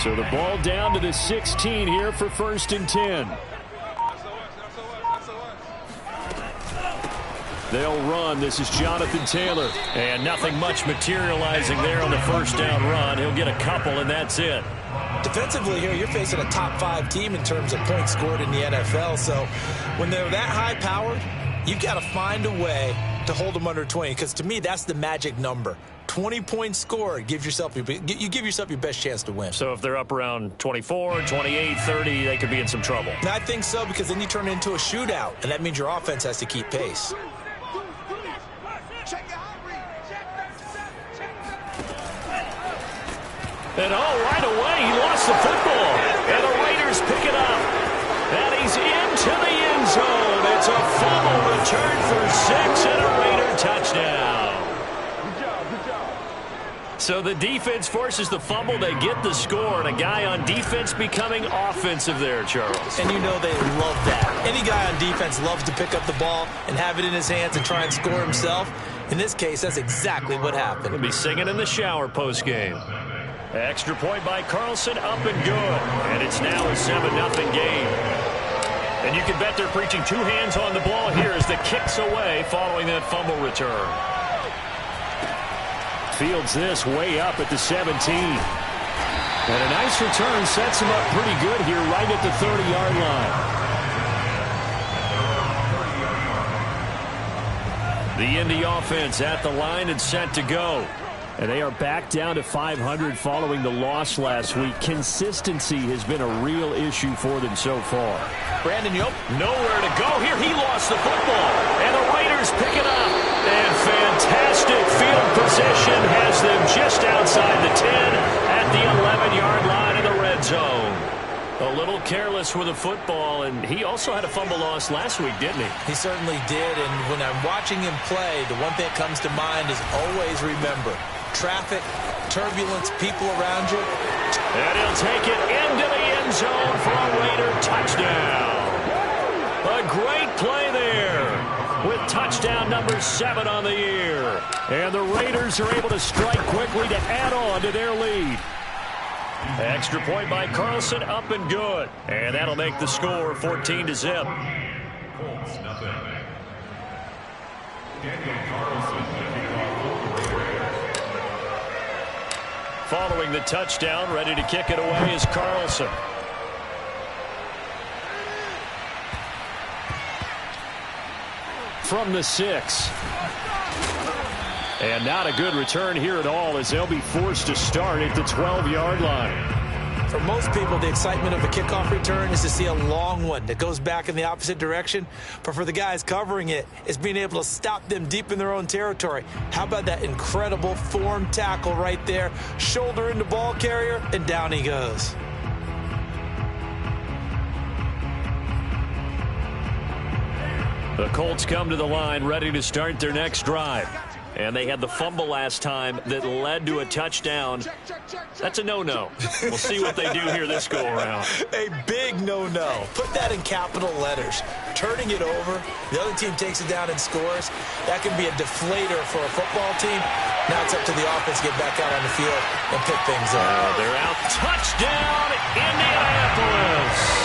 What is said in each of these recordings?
So the ball down to the 16 here for 1st and 10. They'll run. This is Jonathan Taylor. And nothing much materializing there on the 1st down run. He'll get a couple, and that's it. Defensively here, you're facing a top-5 team in terms of points scored in the NFL. So when they're that high-powered, you've got to find a way to hold them under 20. Because to me, that's the magic number. 20 points scored, you give yourself your best chance to win. So if they're up around 24, 28, 30, they could be in some trouble. And I think so, because then you turn it into a shootout, and that means your offense has to keep pace. And right away, he lost the football. And the Raiders pick it up. And he's into the end zone. It's a fumble return for 6 and a Raider touchdown. Good job. So the defense forces the fumble. They get the score. And a guy on defense becoming offensive there, Charles. And you know they love that. Any guy on defense loves to pick up the ball and have it in his hands and try and score himself. In this case, that's exactly what happened. He'll be singing in the shower postgame. Extra point by Carlson, up and good. And it's now a 7-0 game. And you can bet they're preaching 2 hands on the ball here as the kick's away following that fumble return. Fields this way up at the 17. And a nice return sets him up pretty good here right at the 30-yard line. The Indy offense at the line and set to go. And they are back down to 500 following the loss last week. Consistency has been a real issue for them so far. Brandon, nowhere to go here. He lost the football. And the Raiders pick it up. And fantastic field position has them just outside the 10 at the 11-yard line in the red zone. A little careless with the football, and he also had a fumble loss last week, didn't he? He certainly did, and when I'm watching him play, the one thing that comes to mind is always remember, traffic, turbulence, people around you. And he'll take it into the end zone for a Raider touchdown. A great play there with touchdown number 7 on the year. And the Raiders are able to strike quickly to add on to their lead. Extra point by Carlson, up and good. And that'll make the score 14-0. Colts, nothing. Daniel Carlson, following the touchdown, ready to kick it away is Carlson. From the 6. And not a good return here at all as they'll be forced to start at the 12-yard line. For most people, the excitement of a kickoff return is to see a long one that goes back in the opposite direction. But for the guys covering it, it's being able to stop them deep in their own territory. How about that incredible form tackle right there? Shoulder into ball carrier, and down he goes. The Colts come to the line ready to start their next drive. And they had the fumble last time that led to a touchdown. That's a no-no. We'll see what they do here this go-around. A big no-no. Put that in capital letters. Turning it over, the other team takes it down and scores. That can be a deflator for a football team. Now it's up to the offense to get back out on the field and pick things up. They're out. Touchdown, Indianapolis.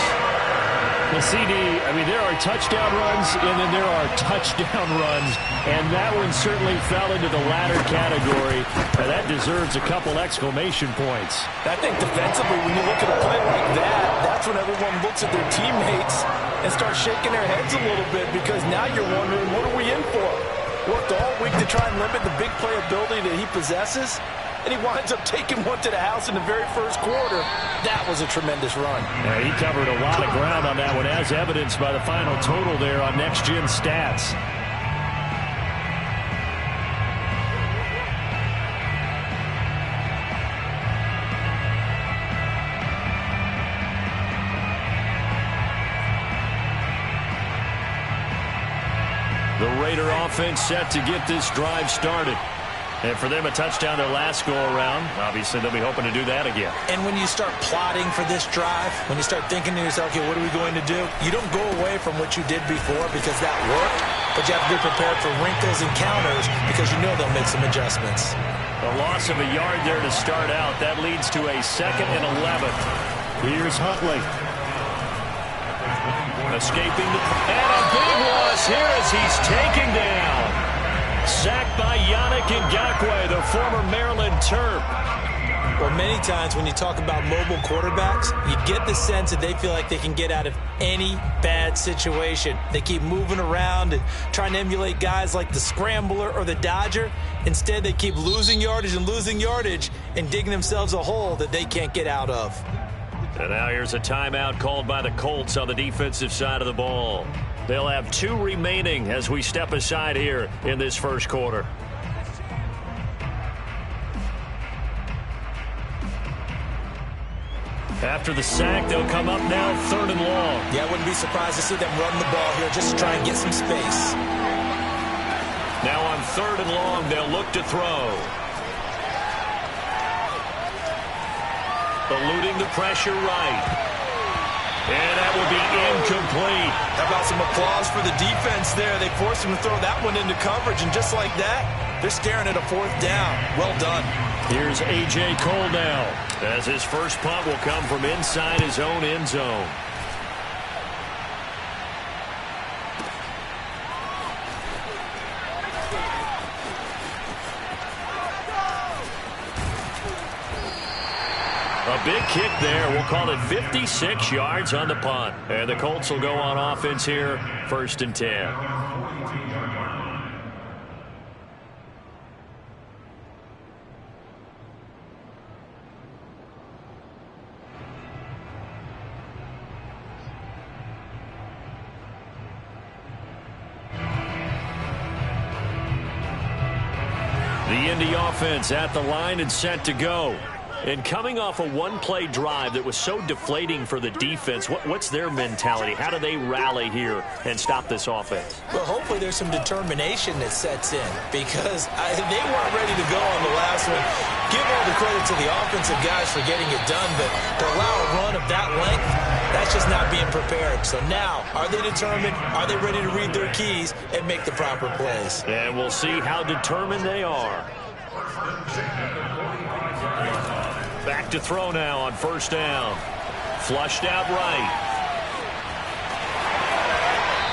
Well, CD, I mean, there are touchdown runs, and then there are touchdown runs, and that one certainly fell into the latter category. And that deserves a couple exclamation points. I think defensively, when you look at a play like that, that's when everyone looks at their teammates and starts shaking their heads a little bit, because now you're wondering, what are we in for? Worked all week to try and limit the big play ability that he possesses, and he winds up taking one to the house in the very first quarter. That was a tremendous run. Yeah, he covered a lot of ground on that one, as evidenced by the final total there on Next Gen Stats. The Raider offense set to get this drive started. And for them, a touchdown their last go-around. Obviously, they'll be hoping to do that again. And when you start plotting for this drive, when you start thinking to yourself, okay, what are we going to do? You don't go away from what you did before because that worked, but you have to be prepared for wrinkles and counters because you know they'll make some adjustments. A loss of a yard there to start out. That leads to a 2nd and 11. Here's Huntley. Escaping and a big loss here as he's taken down. Sacked by Yannick Ngakoue, the former Maryland Terp. Well, many times when you talk about mobile quarterbacks, you get the sense that they feel like they can get out of any bad situation. They keep moving around and trying to emulate guys like the Scrambler or the Dodger. Instead, they keep losing yardage and digging themselves a hole that they can't get out of. And now here's a timeout called by the Colts on the defensive side of the ball. They'll have 2 remaining as we step aside here in this first quarter. After the sack, they'll come up now 3rd and long. Yeah, I wouldn't be surprised to see them run the ball here just to try and get some space. Now on 3rd and long, they'll look to throw. Eluding the pressure right. And that will be incomplete. How about some applause for the defense there? They forced him to throw that one into coverage, and just like that, they're staring at a 4th down. Well done. Here's A.J. Cole now, as his first punt will come from inside his own end zone. A big kick there. We'll call it 56 yards on the punt. And the Colts will go on offense here, 1st and 10. The Indy offense at the line and set to go. And coming off a one-play drive that was so deflating for the defense, what's their mentality? How do they rally here and stop this offense? Well, hopefully there's some determination that sets in because they weren't ready to go on the last one. Give all the credit to the offensive guys for getting it done, but to allow a run of that length, that's just not being prepared. So now, are they determined? Are they ready to read their keys and make the proper plays? And we'll see how determined they are. Back to throw now on 1st down. Flushed out right.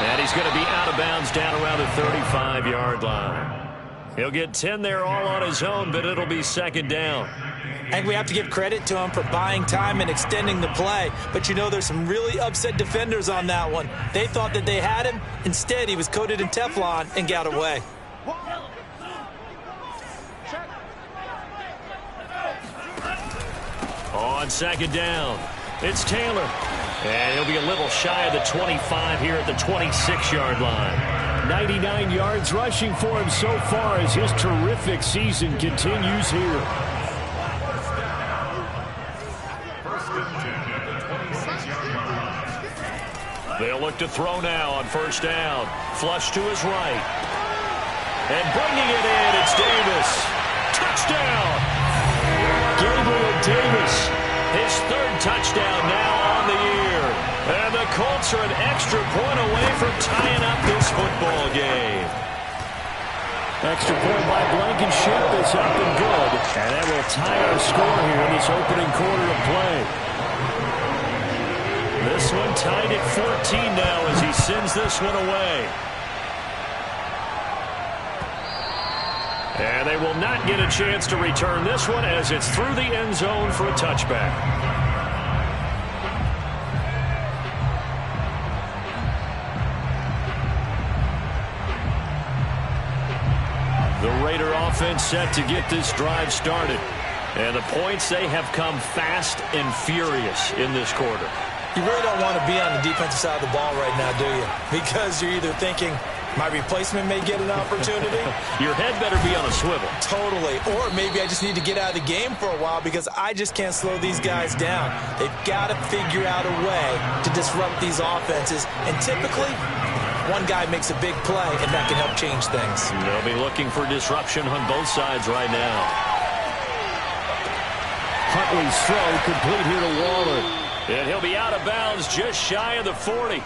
And he's going to be out of bounds down around the 35-yard line. He'll get 10 there all on his own, but it'll be 2nd down. I think we have to give credit to him for buying time and extending the play. But, you know, there's some really upset defenders on that one. They thought that they had him. Instead, he was coated in Teflon and got away. On 2nd down, it's Taylor. And he'll be a little shy of the 25 here at the 26-yard line. 99 yards rushing for him so far as his terrific season continues here. They'll look to throw now on 1st down. Flush to his right. And bringing it in, it's Davis. Touchdown! Gabriel Davis, his 3rd touchdown now on the year. And the Colts are an extra point away from tying up this football game. Extra point by Blankenship is up and good. And that will tie our score here in this opening quarter of play. This one tied at 14 now as he sends this one away. And they will not get a chance to return this one as it's through the end zone for a touchback. The Raider offense set to get this drive started. And the points, they have come fast and furious in this quarter. You really don't want to be on the defensive side of the ball right now, do you? Because you're either thinking, my replacement may get an opportunity. Your head better be on a swivel. Totally. Or maybe I just need to get out of the game for a while because I just can't slow these guys down. They've got to figure out a way to disrupt these offenses. And typically, one guy makes a big play, and that can help change things. They'll be looking for disruption on both sides right now. Huntley's throw complete here to Waller. And he'll be out of bounds just shy of the 40.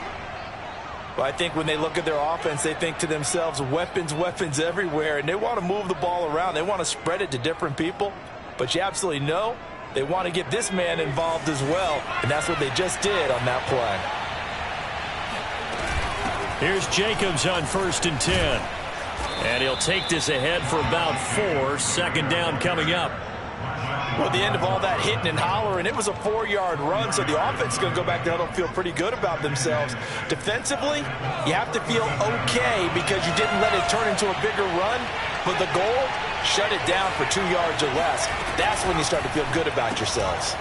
Well, I think when they look at their offense, they think to themselves, weapons, weapons everywhere, and they want to move the ball around. They want to spread it to different people, but you absolutely know they want to get this man involved as well, and that's what they just did on that play. Here's Jacobs on 1st and 10. And he'll take this ahead for about 4. Second down coming up. Well, at the end of all that hitting and hollering, it was a 4-yard run, so the offense is going to go back there and feel pretty good about themselves. Defensively, you have to feel okay because you didn't let it turn into a bigger run, but the goal, shut it down for 2 yards or less. That's when you start to feel good about yourselves.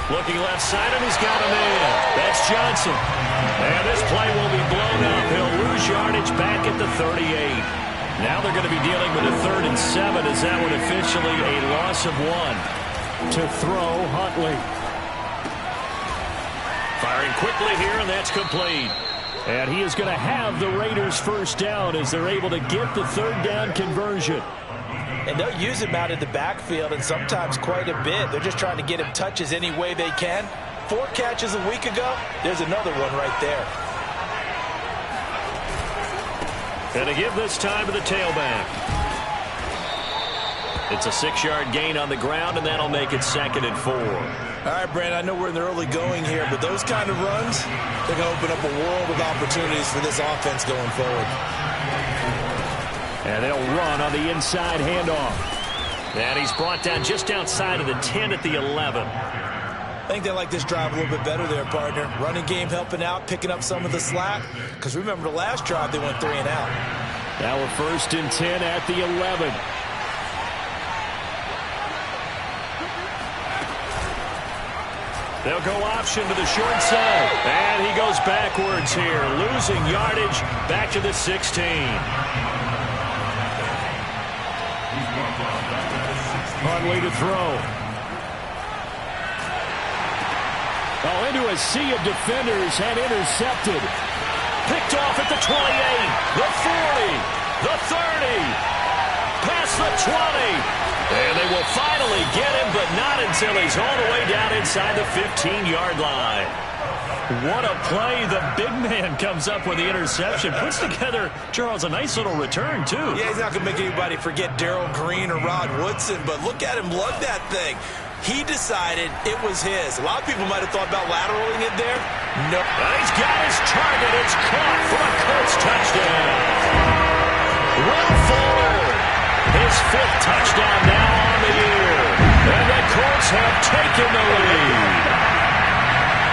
Looking left side, and he's got him in. That's Johnson. And this play will be blown up. He'll lose yardage back at the 38. Now they're going to be dealing with a 3rd and 7 as that one officially a loss of 1. To throw, Huntley. Firing quickly here, and that's complete. And he is going to have the Raiders first down as they're able to get the 3rd down conversion. And they'll use him out of the backfield, and sometimes quite a bit. They're just trying to get him touches any way they can. 4 catches a week ago, there's another one right there. And to give this time to the tailback. It's a 6-yard gain on the ground, and that'll make it 2nd and 4. All right, Brandon, I know we're in the early going here, but those kind of runs, they're going to open up a world of opportunities for this offense going forward. And they'll run on the inside handoff. And he's brought down just outside of the 10 at the 11. I think they like this drive a little bit better there, partner. Running game helping out, picking up some of the slack. Because remember the last drive, they went 3 and out. Now we're 1st and 10 at the 11. They'll go option to the short side. And he goes backwards here, losing yardage back to the 16. Huntley to throw. Oh, into a sea of defenders and intercepted. Picked off at the 28, the 40, the 30, past the 20. And they will finally get him, but not until he's all the way down inside the 15-yard line. What a play. The big man comes up with the interception. Puts together, Charles, a nice little return, too. Yeah, he's not going to make anybody forget Darrell Green or Rod Woodson, but look at him lug that thing. He decided it was his. A lot of people might have thought about lateraling it there. No. And he's got his target. It's caught for a Colts touchdown. Will Fuller, his 5th touchdown now on the year. And the Colts have taken the lead.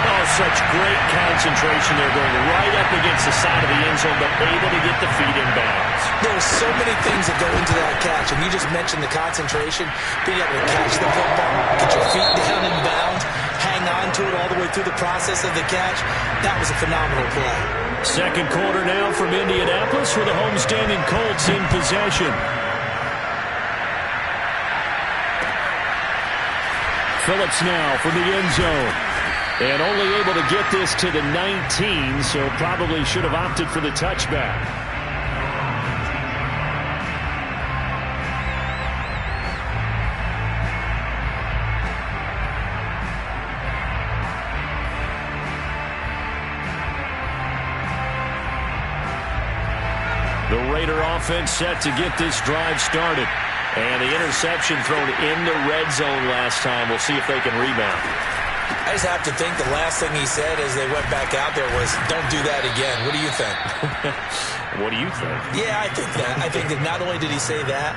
Oh, such great concentration there, going right up against the side of the end zone, but able to get the feet in bounds. There are so many things that go into that catch, and you just mentioned the concentration, being able to catch the football, get your feet down in bounds, hang on to it all the way through the process of the catch. That was a phenomenal play. Second quarter now from Indianapolis with the homestanding Colts in possession. Phillips now from the end zone. And only able to get this to the 19, so probably should have opted for the touchback. The Raider offense set to get this drive started. And the interception thrown in the red zone last time. We'll see if they can rebound. I just have to think the last thing he said as they went back out there was, don't do that again. What do you think? What do you think? Yeah, I think that. I think that not only did he say that,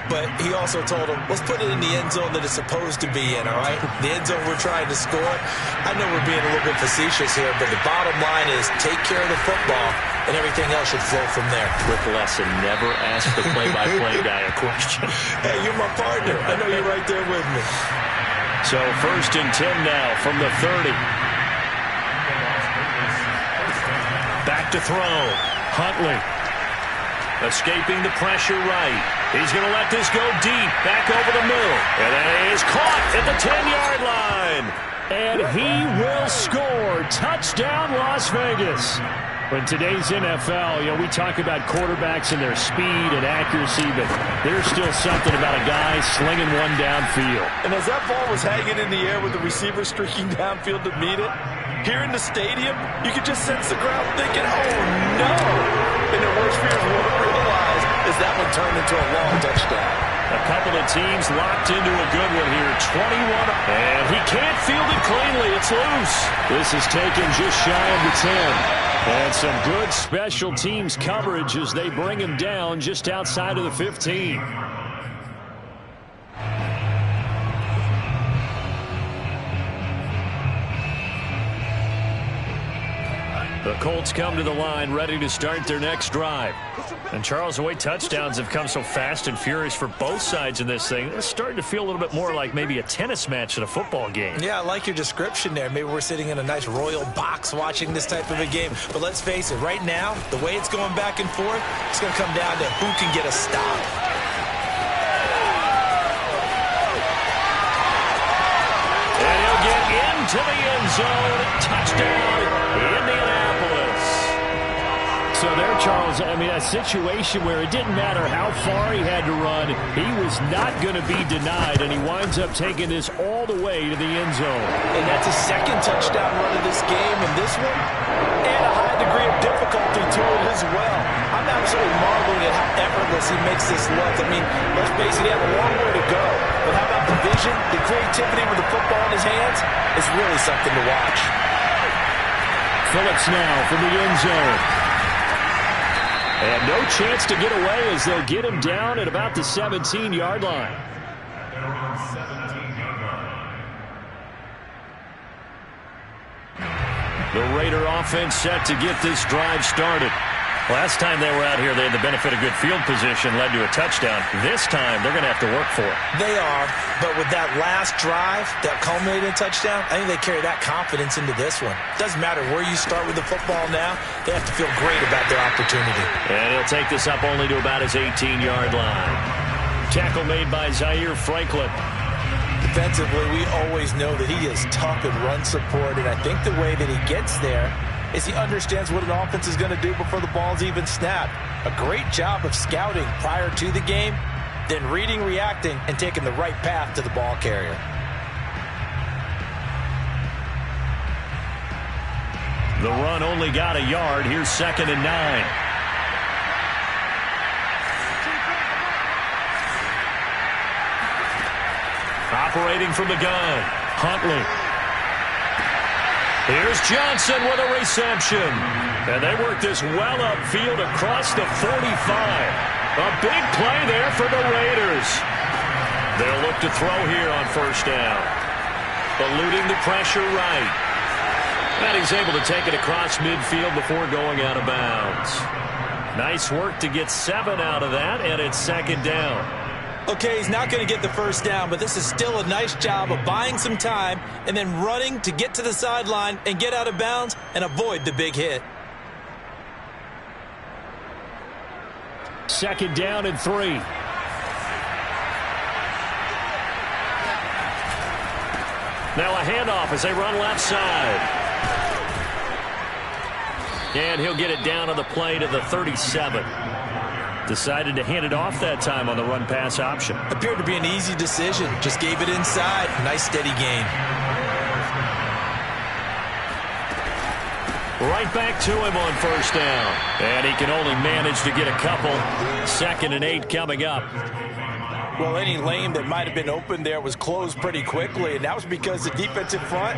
but he also told him, let's put it in the end zone that it's supposed to be in, all right? The end zone we're trying to score. I know we're being a little bit facetious here, but the bottom line is take care of the football, and everything else should flow from there. Quick lesson, never ask the play-by-play guy a question. Hey, you're my partner. I know you're right there with me. So 1st and 10 now from the 30. Back to throw. Huntley. Escaping the pressure right. He's going to let this go deep. Back over the middle. And it is caught at the 10-yard line. And he will score. Touchdown, Las Vegas. In today's NFL, we talk about quarterbacks and their speed and accuracy, but there's still something about a guy slinging one downfield. And as that ball was hanging in the air with the receiver streaking downfield to meet it, here in the stadium, you could just sense the crowd thinking, oh, no. And their worst fears won't realize as that one turned into a long touchdown. A couple of teams locked into a good one here. 21. And he can't field it cleanly. It's loose. This is taken just shy of the 10. And some good special teams coverage as they bring him down just outside of the 15. The Colts come to the line ready to start their next drive. And Charles, the way touchdowns have come so fast and furious for both sides in this thing, it's starting to feel a little bit more like maybe a tennis match at a football game. Yeah, I like your description there. Maybe we're sitting in a nice royal box watching this type of a game. But let's face it, right now, the way it's going back and forth, it's going to come down to who can get a stop. And he'll get into the end zone. Touchdown, Indianapolis. So there, Charles, a situation where it didn't matter how far he had to run, he was not going to be denied, and he winds up taking this all the way to the end zone. And that's a second touchdown run of this game, and this one, and a high degree of difficulty to it as well. I'm absolutely marveling at how effortless he makes this look. Let's face it, he had a long way to go. But how about the vision, the creativity with the football in his hands? It's really something to watch. Phillips now from the end zone. And no chance to get away as they'll get him down at about the 17-yard line. The Raider offense set to get this drive started. Last time they were out here, they had the benefit of good field position, led to a touchdown. This time, they're going to have to work for it. They are, but with that last drive that culminated in a touchdown, I think they carry that confidence into this one. Doesn't matter where you start with the football now, they have to feel great about their opportunity. And he'll take this up only to about his 18-yard line. Tackle made by Zaire Franklin. Defensively, we always know that he is tough in run support, and I think the way that he gets there is he understands what an offense is going to do before the ball's even snapped. A great job of scouting prior to the game, then reading, reacting, and taking the right path to the ball carrier. The run only got a yard. Here's 2nd and 9. Operating from the gun, Huntley. Here's Johnson with a reception. And they work this well upfield across the 45. A big play there for the Raiders. They'll look to throw here on first down. Eluding the pressure right. And he's able to take it across midfield before going out of bounds. Nice work to get 7 out of that, and it's 2nd down. Okay, he's not going to get the first down, but this is still a nice job of buying some time and then running to get to the sideline and get out of bounds and avoid the big hit. 2nd down and 3. Now a handoff as they run left side. And he'll get it down on the play to the 37. Decided to hand it off that time on the run-pass option. Appeared to be an easy decision. Just gave it inside. Nice steady gain. Right back to him on first down. And he can only manage to get a couple. 2nd and 8 coming up. Well, any lane that might have been open there was closed pretty quickly, and that was because the defensive front,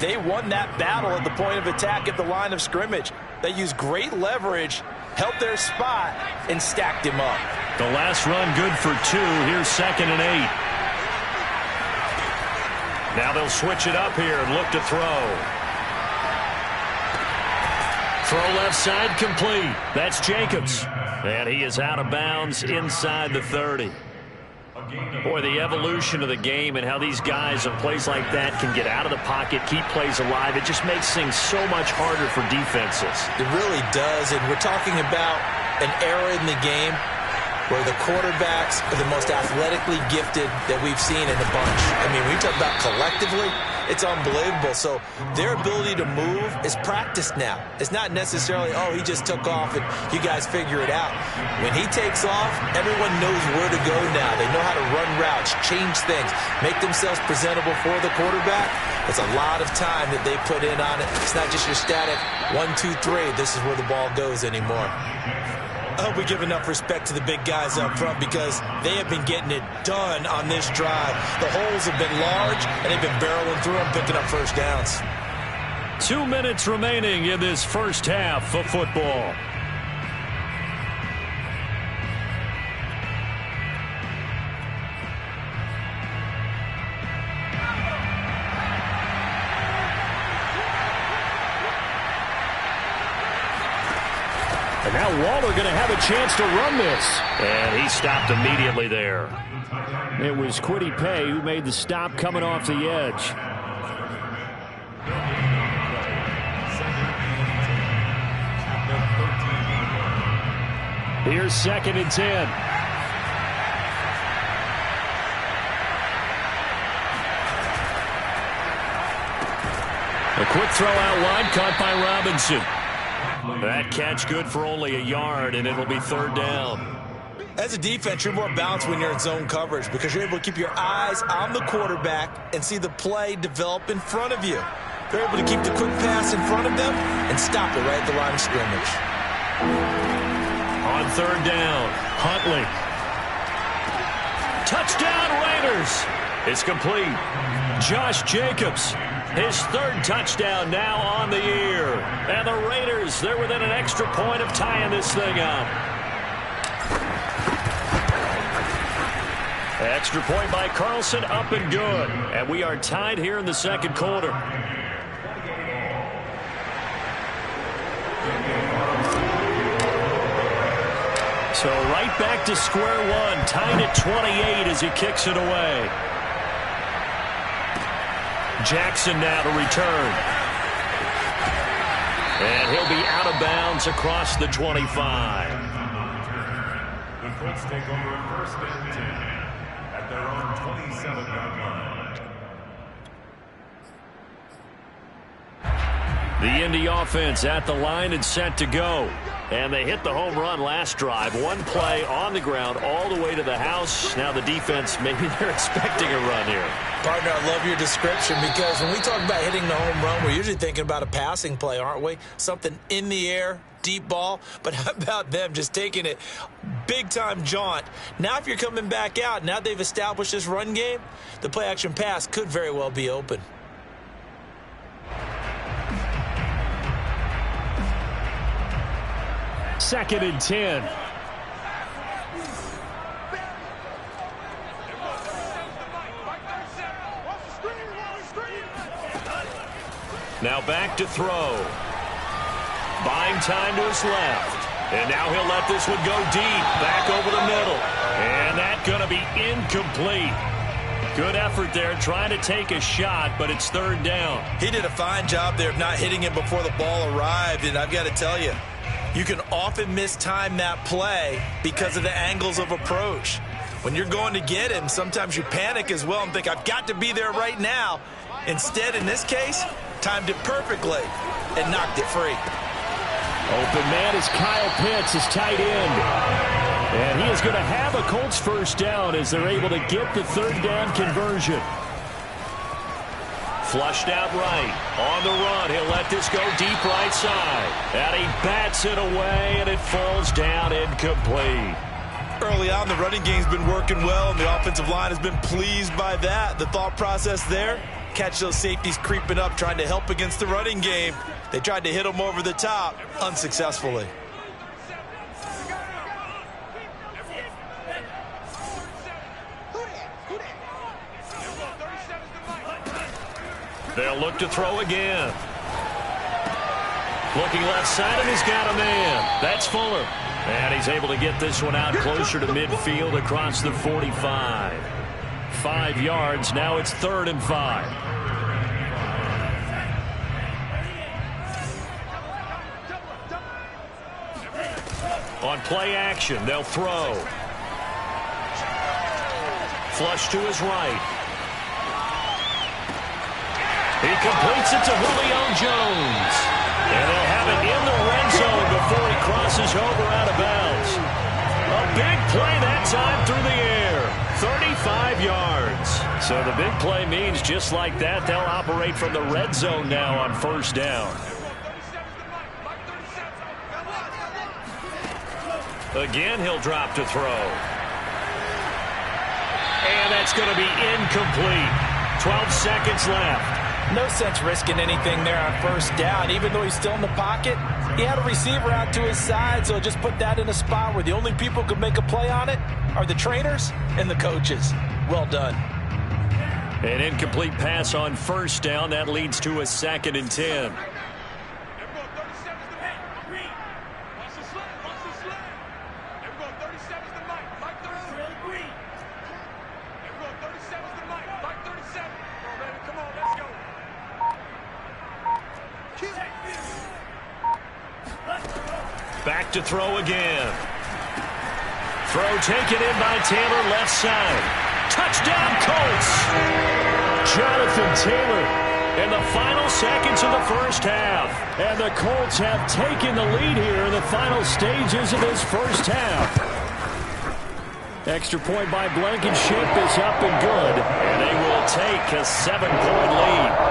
they won that battle at the point of attack at the line of scrimmage. They used great leverage, held their spot, and stacked him up. The last run good for 2. Here's 2nd and 8. Now they'll switch it up here and look to throw. Throw left side complete. That's Jacobs. And he is out of bounds inside the 30. Boy, the evolution of the game and how these guys on plays like that can get out of the pocket, keep plays alive, it just makes things so much harder for defenses. It really does, and we're talking about an era in the game where the quarterbacks are the most athletically gifted that we've seen in a bunch. I mean, we talk about collectively, it's unbelievable. So their ability to move is practiced now. It's not necessarily, oh, he just took off and you guys figure it out. When he takes off, everyone knows where to go now. They know how to run routes, change things, make themselves presentable for the quarterback. It's a lot of time that they put in on it. It's not just your static 1, 2, 3. This is where the ball goes anymore. I hope we give enough respect to the big guys up front because they have been getting it done on this drive. The holes have been large, and they've been barreling through them, picking up first downs. 2 minutes remaining in this first half of football. And now Waller going to have a chance to run this. And he stopped immediately there. It was Kwity Paye who made the stop coming off the edge. Here's 2nd and 10. A quick throw out wide, caught by Robinson. That catch good for only a yard, and it'll be 3rd down. As a defense, you're more balanced when you're in zone coverage because you're able to keep your eyes on the quarterback and see the play develop in front of you. They're able to keep the quick pass in front of them and stop it right at the line of scrimmage. On 3rd down, Huntley. Touchdown, Raiders. It's complete. Josh Jacobs, his 3rd touchdown now on the year. And the Raiders, they're within an extra point of tying this thing up. Extra point by Carlson, up and good. And we are tied here in the 2nd quarter. So right back to square one, tied at 28 as he kicks it away. Jackson now to return. And he'll be out of bounds across the 25. The Colts take over at 1st and 10 at their own 27-yard line. The Indy offense at the line and set to go. And they hit the home run last drive. One play on the ground all the way to the house. Now the defense, maybe they're expecting a run here. Partner, I love your description because when we talk about hitting the home run, we're usually thinking about a passing play, aren't we? Something in the air, deep ball. But how about them just taking it big-time jaunt? Now if you're coming back out, now they've established this run game, the play-action pass could very well be open. Second and 10. Now back to throw. Buying time to his left. And now he'll let this one go deep. Back over the middle. And that's going to be incomplete. Good effort there trying to take a shot, but it's 3rd down. He did a fine job there of not hitting it before the ball arrived. And I've got to tell you, you can often mistime that play because of the angles of approach. When you're going to get him, sometimes you panic as well and think, I've got to be there right now. Instead, in this case, timed it perfectly and knocked it free. Open man is Kyle Pitts, his tight end. And he is going to have a Colts 1st down as they're able to get the 3rd down conversion. Flushed out right. On the run, he'll let this go deep right side. And he bats it away, and it falls down incomplete. Early on, the running game's been working well, and the offensive line has been pleased by that. The thought process there, catch those safeties creeping up, trying to help against the running game. They tried to hit them over the top, unsuccessfully. They'll look to throw again. Looking left side, and he's got a man. That's Fuller. And he's able to get this one out closer to midfield across the 45. 5 yards. Now it's 3rd and 5. On play action, they'll throw. flush to his right. He completes it to Julio Jones. And they'll have it in the red zone before he crosses over out of bounds. A big play that time through the air. 35 yards. So the big play means just like that, they'll operate from the red zone now on first down. Again, he'll drop to throw. And that's going to be incomplete. 12 seconds left. No sense risking anything there on first down. Even though he's still in the pocket, he had a receiver out to his side, so just put that in a spot where the only people who can make a play on it are the trainers and the coaches. Well done. An incomplete pass on first down. That leads to a 2nd and 10. Back to throw again. Throw taken in by Taylor, left side. Touchdown, Colts! Jonathan Taylor in the final seconds of the first half. And the Colts have taken the lead here in the final stages of this first half. Extra point by Blankenship is up and good. And they will take a 7-point lead.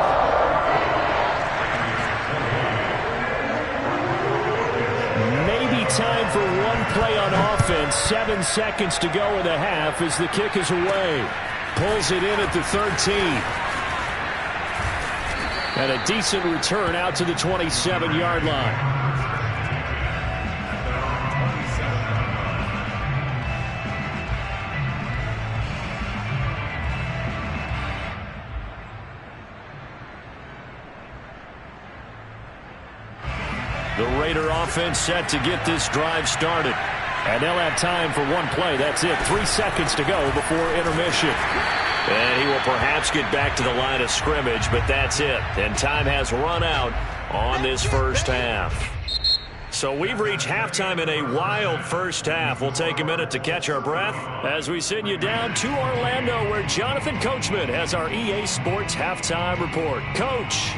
Time for one play on offense. 7 seconds to go in the half as the kick is away. Pulls it in at the 13. And a decent return out to the 27-yard line. The Raider offense set to get this drive started. And they'll have time for one play. That's it. 3 seconds to go before intermission. And he will perhaps get back to the line of scrimmage, but that's it. And time has run out on this first half. So we've reached halftime in a wild first half. We'll take a minute to catch our breath as we send you down to Orlando, where Jonathan Coachman has our EA Sports halftime report. Coach.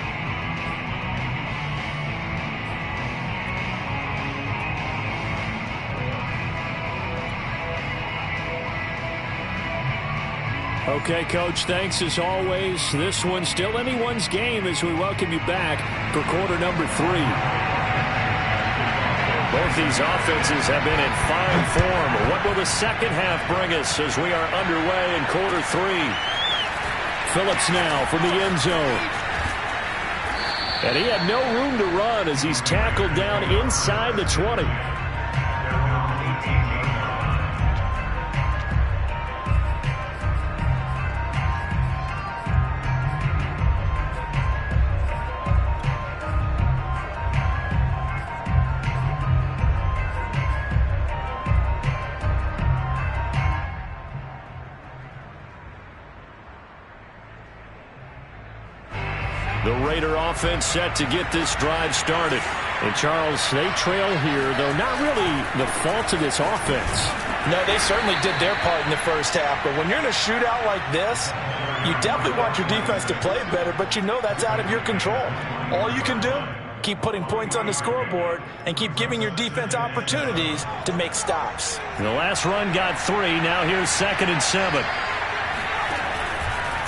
Okay, Coach, thanks as always. This one's still anyone's game as we welcome you back for quarter number 3. Both these offenses have been in fine form. What will the second half bring us as we are underway in quarter 3? Phillips now from the end zone. And he had no room to run as he's tackled down inside the 20. The Raider offense set to get this drive started. And, Charles, they trail here, though not really the fault of this offense. No, they certainly did their part in the first half. But when you're in a shootout like this, you definitely want your defense to play better, but you know that's out of your control. All you can do, keep putting points on the scoreboard and keep giving your defense opportunities to make stops. The last run got 3. Now here's 2nd and 7.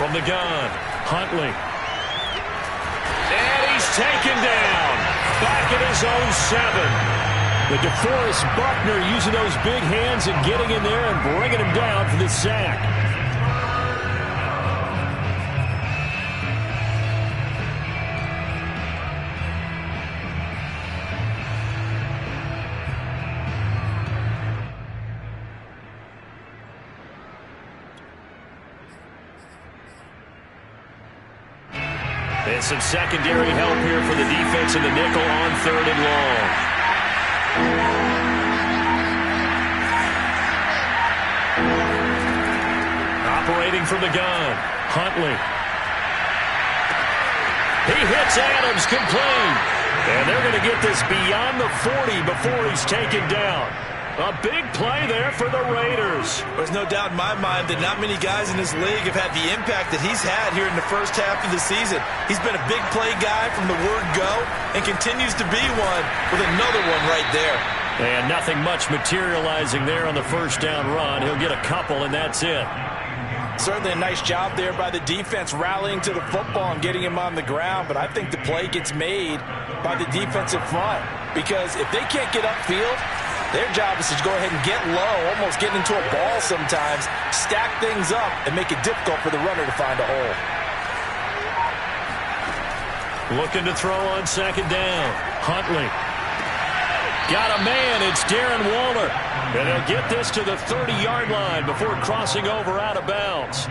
From the gun, Huntley. And he's taken down. Back at his own 7. The DeForest Buckner using those big hands and getting in there and bringing him down for the sack. And some secondary help here for the defense in the nickel on 3rd and long. Operating from the gun, Huntley. He hits Adams, complete. And they're going to get this beyond the 40 before he's taken down. A big play there for the Raiders. There's no doubt in my mind that not many guys in this league have had the impact that he's had here in the first half of the season. He's been a big play guy from the word go and continues to be one with another one right there. And nothing much materializing there on the first down run. He'll get a couple, and that's it. Certainly a nice job there by the defense rallying to the football and getting him on the ground, but I think the play gets made by the defensive front because if they can't get upfield, their job is to go ahead and get low, almost get into a ball sometimes, stack things up, and make it difficult for the runner to find a hole. Looking to throw on second down. Huntley. Got a man. It's Darren Waller. And he'll get this to the 30-yard line before crossing over out of bounds.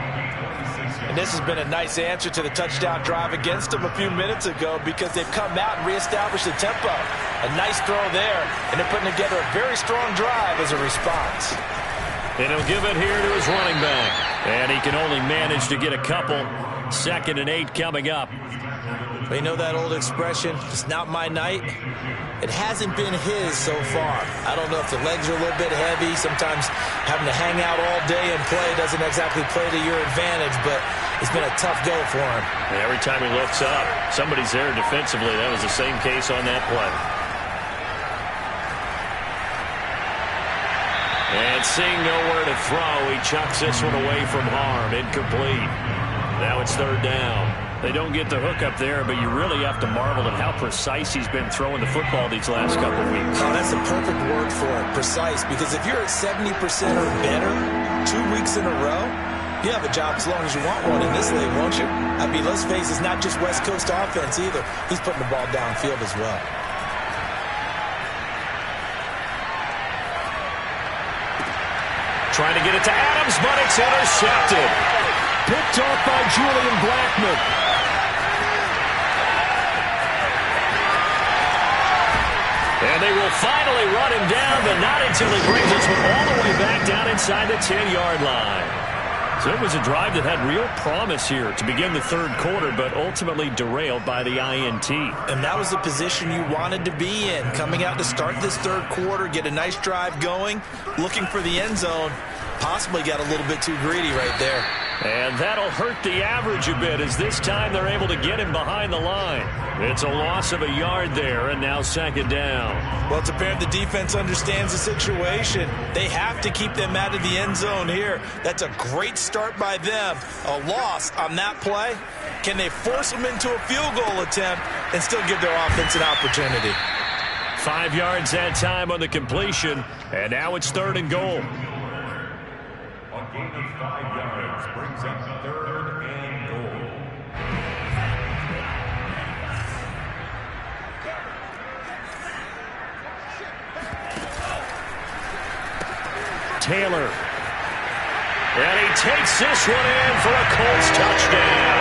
And this has been a nice answer to the touchdown drive against them a few minutes ago because they've come out and reestablished the tempo. A nice throw there, and they're putting together a very strong drive as a response. And he'll give it here to his running back. And he can only manage to get a couple. 2nd and 8 coming up. Well, you know that old expression, it's not my night? It hasn't been his so far. I don't know if the legs are a little bit heavy. Sometimes having to hang out all day and play doesn't exactly play to your advantage, but it's been a tough go for him. And every time he looks up, somebody's there defensively. That was the same case on that play. And seeing nowhere to throw, he chucks this one away from harm. Incomplete. Now it's 3rd down. They don't get the hook up there, but you really have to marvel at how precise he's been throwing the football these last couple of weeks. Oh, that's the perfect word for it, precise, because if you're at 70% or better 2 weeks in a row, you have a job as long as you want one in this league, won't you? I mean, let's face it, it's not just West Coast offense either. He's putting the ball downfield as well. Trying to get it to Adams, but it's intercepted. Picked off by Julian Blackmon. And they will finally run him down, but not until he brings this one all the way back down inside the 10-yard line. So it was a drive that had real promise here to begin the 3rd quarter, but ultimately derailed by the INT. And that was the position you wanted to be in, coming out to start this 3rd quarter, get a nice drive going, looking for the end zone. Possibly got a little bit too greedy right there. And that'll hurt the average a bit as this time they're able to get him behind the line. It's a loss of a yard there, and now 2nd down. Well, it's apparent the defense understands the situation. They have to keep them out of the end zone here. That's a great start by them. A loss on that play. Can they force them into a field goal attempt and still give their offense an opportunity? 5 yards that time on the completion, and now it's 3rd and goal. A gain of 5 yards brings up 3rd and goal. Taylor. And he takes this one in for a Colts touchdown.